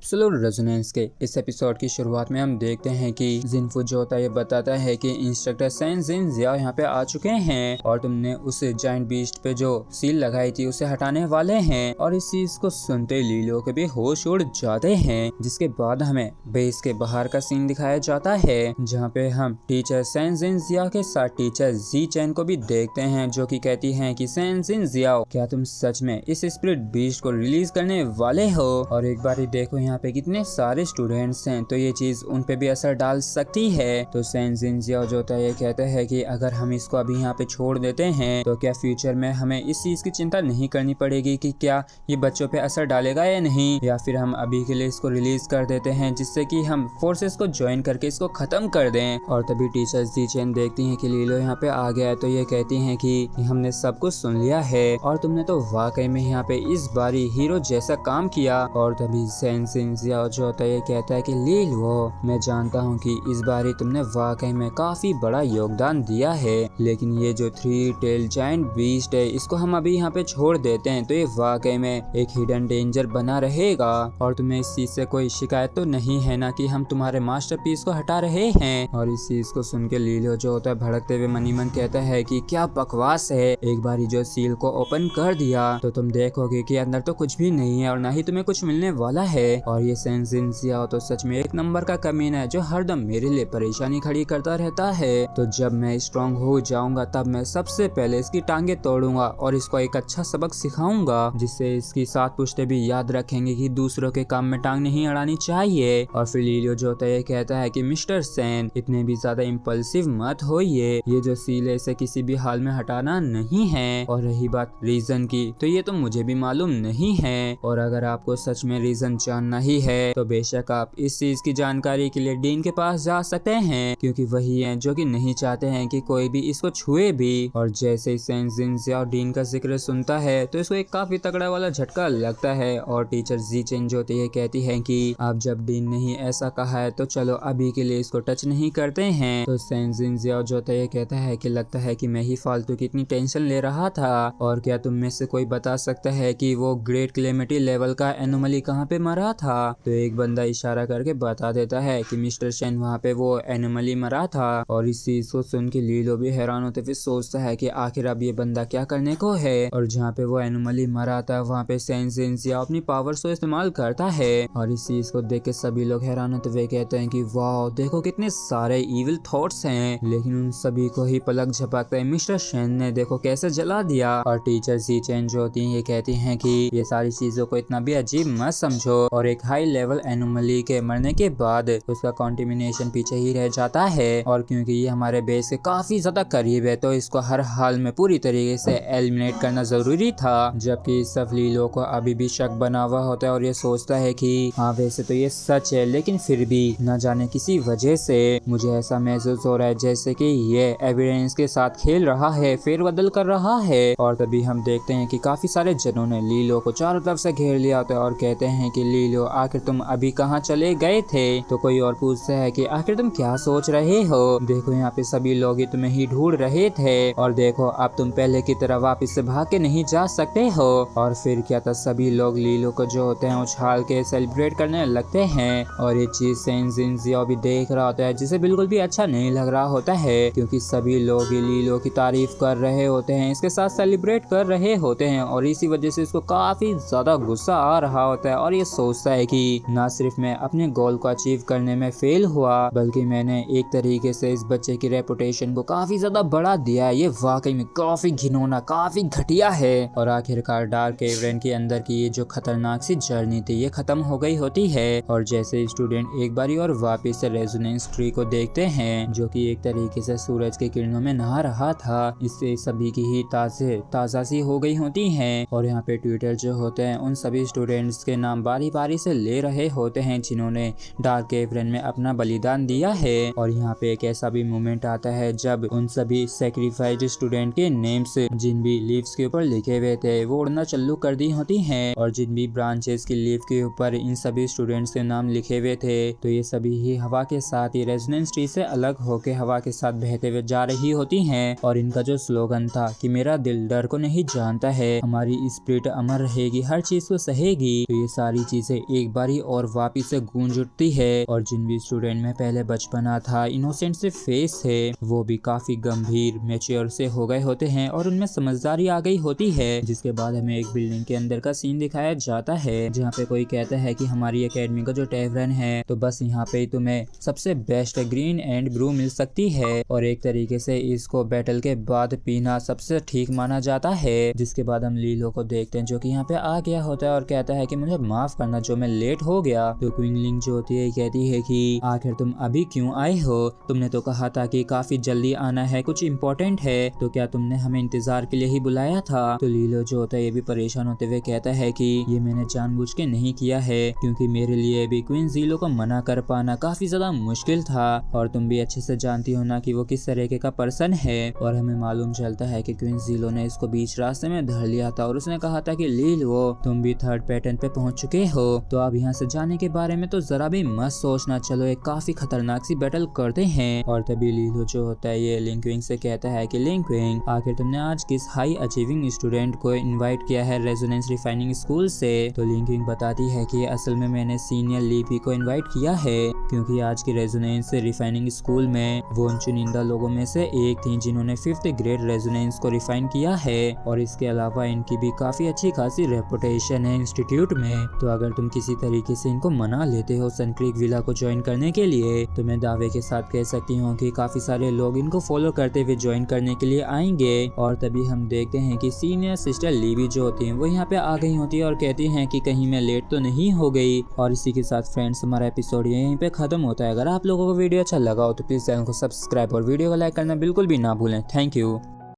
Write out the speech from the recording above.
Absolute resonance के इस episode की शुरुआत में हम देखते हैं कि जिनफू जो होता है ये बताता है कि इंस्ट्रक्टर सैन जिन जियाओ यहाँ पे आ चुके हैं और तुमने उस जायंट बीस्ट पे जो सील लगाई थी उसे हटाने वाले हैं। और इस चीज को सुनते लीलो के भी होश उड़ जाते हैं, जिसके बाद हमें बेस के बाहर का सीन दिखाया जाता है जहाँ पे हम टीचर सैन जिन जियाओ के साथ टीचर जी चैन को भी देखते हैं, जो कि कहती हैं कि सैन जिन जियाओ क्या तुम सच में इस स्पिरिट बीस्ट को रिलीज करने वाले हो। और एक बार देखो यहाँ पे कितने सारे स्टूडेंट्स हैं, तो ये चीज उन पे भी असर डाल सकती है। तो सैन जिन जियाओ जो होता है ये कहते हैं कि अगर हम इसको अभी यहाँ पे छोड़ देते हैं तो क्या फ्यूचर में हमें इस चीज की चिंता नहीं करनी पड़ेगी कि क्या ये बच्चों पे असर डालेगा या नहीं, या फिर हम अभी के लिए इसको रिलीज कर देते हैं जिससे कि हम फोर्सेस को ज्वाइन करके इसको खत्म कर दें। और तभी टीचर जी चैन देखती हैं कि लीलो यहाँ पे आ गया है, तो ये कहती हैं कि हमने सब कुछ सुन लिया है और तुमने तो वाकई में यहाँ पे इस बारी हीरो जैसा काम किया। और तभी सैन जिन जियाओ जो होता है ये कहता है कि लीलो मैं जानता हूँ कि इस बारी तुमने वाकई में काफी बड़ा योगदान दिया है, लेकिन ये जो 3 टेल जायंट बीस्ट है इसको हम अभी यहाँ पे छोड़ देते हैं तो ये वाकई में एक हिडन डेंजर बना रहेगा। और तुम्हें इस चीज से कोई शिकायत तो नहीं है ना कि हम तुम्हारे मास्टरपीस को हटा रहे हैं। और इस चीज को सुन के लीलो जो होता है भड़कते हुए मनी मन कहता है कि क्या बकवास है, एक बारी जो सील को ओपन कर दिया तो तुम देखोगे कि अंदर तो कुछ भी नहीं है और ना ही तुम्हें कुछ मिलने वाला है। और ये सैन जिन जियाओ तो सच में एक नंबर का कमीना है जो हरदम मेरे लिए परेशानी खड़ी करता रहता है। तो जब मैं स्ट्रॉन्ग हो जाऊंगा तब मैं सबसे पहले इसकी टांगे तोड़ूंगा और इसको एक अच्छा सबक सिखाऊंगा जिससे इसकी 7 पुश्ते भी याद रखेंगे कि दूसरों के काम में टांग नहीं अड़ानी चाहिए। और फिर लीलियो जो होता है कहता है कि मिस्टर सैन इतने भी ज्यादा इम्पल्सिव मत होइए, ये जो सील है इसे किसी भी हाल में हटाना नहीं है। और रही बात रीजन की तो ये तो मुझे भी मालूम नहीं है, और अगर आपको सच में रीजन जानना ही है तो बेशक आप इस चीज की जानकारी के लिए डीन के पास जा सकते हैं, क्योंकि वही है जो कि नहीं चाहते हैं कि कोई भी इसको छुए भी। और जैसे ही सैन जिन जियाओ डीन का जिक्र सुनता है तो इसको एक काफी तगड़ा वाला झटका लगता है। और टीचर जी चेन जो ये कहती है कि अब जब डीन ने ही ऐसा कहा है तो चलो अभी के लिए इसको टच नहीं करते हैं। तो सैन जिन जियाओ जो ये कहता है कि लगता है कि मैं ही फालतू की इतनी टेंशन ले रहा था, और क्या तुम में से कोई बता सकता है कि वो ग्रेट क्लेमिटी लेवल का एनोमली कहाँ पे मरा था। तो एक बंदा इशारा करके बता देता है कि मिस्टर शेन वहाँ पे वो एनोमली मरा था। और इस चीज को सुन के लीलो भी हैरान होते फिर सोचता है कि आखिर अब ये बंदा क्या करने को है। और जहाँ पे वो एनोमली मरा था वहाँ पे सैन जिन जियाओ अपनी पावर्स को इस्तेमाल करता है। और इस चीज को देख के सभी लोग हैरान होते हुए कहते हैं कि वाह देखो कितने सारे इविल थॉट्स हैं, लेकिन उन सभी को ही पलक झपकते मिस्टर शेन ने देखो कैसे जला दिया। और टीचर जी चैन जो होती है ये कहती हैं कि ये सारी चीजों को इतना भी अजीब मत समझो, और एक हाई लेवल एनोमली के मरने के बाद उसका कॉन्टिमिनेशन पीछे ही रह जाता है। और क्योंकि ये हमारे बेस के काफी ज्यादा करीब है तो इसको हर हाल में पूरी तरीके से एलिमिनेट करना जरूरी था। जबकि सब लीलो को अभी भी शक बना हुआ होता है और ये सोचता है कि हाँ वैसे तो ये सच है, लेकिन फिर भी न जाने किसी वजह से मुझे ऐसा महसूस हो रहा है जैसे कि ये एविडेंस के साथ खेल रहा है, फेरबदल कर रहा है। और तभी हम देखते हैं कि काफी सारे जनों ने लीलो को चारों तरफ से घेर लिया होता है और कहते हैं कि लीलो आखिर तुम अभी कहाँ चले गए थे। तो कोई और पूछता है कि आखिर तुम क्या सोच रहे हो, देखो यहाँ पे सभी लोग ही तुम्हें ही ढूंढ रहे थे, और देखो अब तुम पहले की तरह वापस से भाग के नहीं जा सकते हो। और फिर क्या था सभी लोग लीलो को जो होते हैं उछाल के सेलिब्रेट करने लगते हैं। और ये चीज सैन जिन जियाओ भी देख रहा होता है जिसे बिल्कुल भी अच्छा नहीं लग रहा होता है, क्योंकि सभी लोग ही लीलो की तारीफ कर रहे होते हैं, इसके साथ सेलिब्रेट कर रहे होते हैं, और इसी वजह से इसको काफी ज्यादा गुस्सा आ रहा होता है। और ये सोचता है कि ना सिर्फ मैं अपने गोल को अचीव करने में फेल हुआ, बल्कि मैंने एक तरीके से इस बच्चे की रेपुटेशन को काफी ज्यादा बढ़ा दिया है। ये वाकई में काफी घिनौना काफी घटिया है। और आखिरकार डार्क केवरेन के अंदर की ये जो खतरनाक सी जर्नी थी ये खत्म हो गई होती है। और जैसे स्टूडेंट एक बारी और वापस से रेजोनेंस ट्री को देखते हैं जो कि एक तरीके से सूरज के किरणों में नहा रहा था, इससे सभी की ही ताजा सी हो गई होती हैं। और यहाँ पे ट्विटर जो होते हैं उन सभी स्टूडेंट्स के नाम बारी बारी से ले रहे होते हैं जिन्होंने डार्क केवरेन में अपना बलिदान दिया है। और यहाँ पे एक ऐसा भी मोमेंट आता है जब उन सभी सैक्रिफाइस्ड स्टूडेंट के नेम्स जिन भी लीव्स के ऊपर लिखे हुए थे वो उड़ना चालू कर दी होती हैं, और जिन भी ब्रांचेस की लीव के ऊपर इन सभी स्टूडेंट्स के नाम लिखे हुए थे तो ये सभी ही हवा के साथ ही रेजोनेंस ट्री से अलग होके हवा के साथ बहते हुए जा रही होती हैं। और इनका जो स्लोगन था कि मेरा दिल डर को नहीं जानता है, हमारी स्पिरिट अमर रहेगी, हर चीज को सहेगी, तो ये सारी चीजें एक बारी और वापिस से गूंज उठती है और जिन भी स्टूडेंट में पहले बचपना था, इनोसेंट से फेस है, वो भी काफी गंभीर मैच्योर से हो गए होते हैं और उनमें समझदारी आ गई होती है। जिसके बाद हमें एक बिल्डिंग के अंदर का सीन दिखाया जाता है जहाँ पे कोई कहता है कि हमारी एकेडमी का जो टैवरन है तो बस यहाँ पे तुम्हें सबसे बेस्ट ग्रीन एंड ब्रू मिल सकती है और एक तरीके से इसको बैटल के बाद पीना सबसे ठीक माना जाता है। जिसके बाद हम लीलो को देखते हैं जो कि यहाँ पे आ गया होता है और कहता है कि मुझे माफ करना जो मैं लेट हो गया। तो क्विंगलिंग जो होती है कहती है कि आखिर तुम अभी क्यों आए हो, तुमने तो कहा था कि काफी जल्दी आना है, कुछ इम्पोर्टेंट है, तो क्या तुमने हमें इंतजार के लिए ही बुलाया था। तो लीलो जो होता है ये भी परेशान होते हुए कहता है कि ये मैंने जानबूझ के नहीं किया है क्योंकि मेरे लिए भी क्वीन ज़ीलो को मना कर पाना काफी ज्यादा मुश्किल था और तुम भी अच्छे से जानती हो ना कि वो किस तरीके का पर्सन है। और हमें मालूम चलता है कि क्वीन ज़ीलो ने इसको बीच रास्ते में धर लिया था और उसने कहा था कि लीलो तुम भी थर्ड पैटर्न पे पहुंच चुके हो तो अब यहाँ से जाने के बारे में तो जरा भी मत सोचना, चलो एक काफी खतरनाक सी बैटल करते हैं। और तभी लीलो जो होता है ये लिंकविंग से कहता है कि लिंकविंग आखिर तुमने आज किस हाई अचीविंग स्टूडेंट को इनवाइट किया है रेजोनेंस रिफाइनिंग स्कूल से। तो लिंकविंग बताती है कि असल में मैंने सीनियर लीपी को इनवाइट किया है क्योंकि आज की रेजोनेंस रिफाइनिंग स्कूल में वो उन चुनिंदा लोगों में से एक थी जिन्होंने 5th ग्रेड रेजोनेंस को रिफाइन किया है और इसके अलावा इनकी भी काफी अच्छी खासी रेपुटेशन है इंस्टीट्यूट में। तो अगर तुम किसी तरीके से इनको मना लेते हो सनक्रीक विला को ज्वाइन करने के लिए तो मैं दावे के साथ कह सकती हूँ कि काफी सारे लोग इनको फॉलो करते हुए ज्वाइन करने के लिए आएंगे। और तभी हम देखते हैं कि सीनियर सिस्टर लीवी जो होती है वो यहाँ पे आ गई होती है और कहती हैं कि कहीं मैं लेट तो नहीं हो गई। और इसी के साथ फ्रेंड्स हमारा एपिसोड यहीं पे खत्म होता है। अगर आप लोगों को वीडियो अच्छा लगा हो तो प्लीज चैनल को सब्सक्राइब और वीडियो को लाइक करना बिल्कुल भी ना भूलें। Thank you.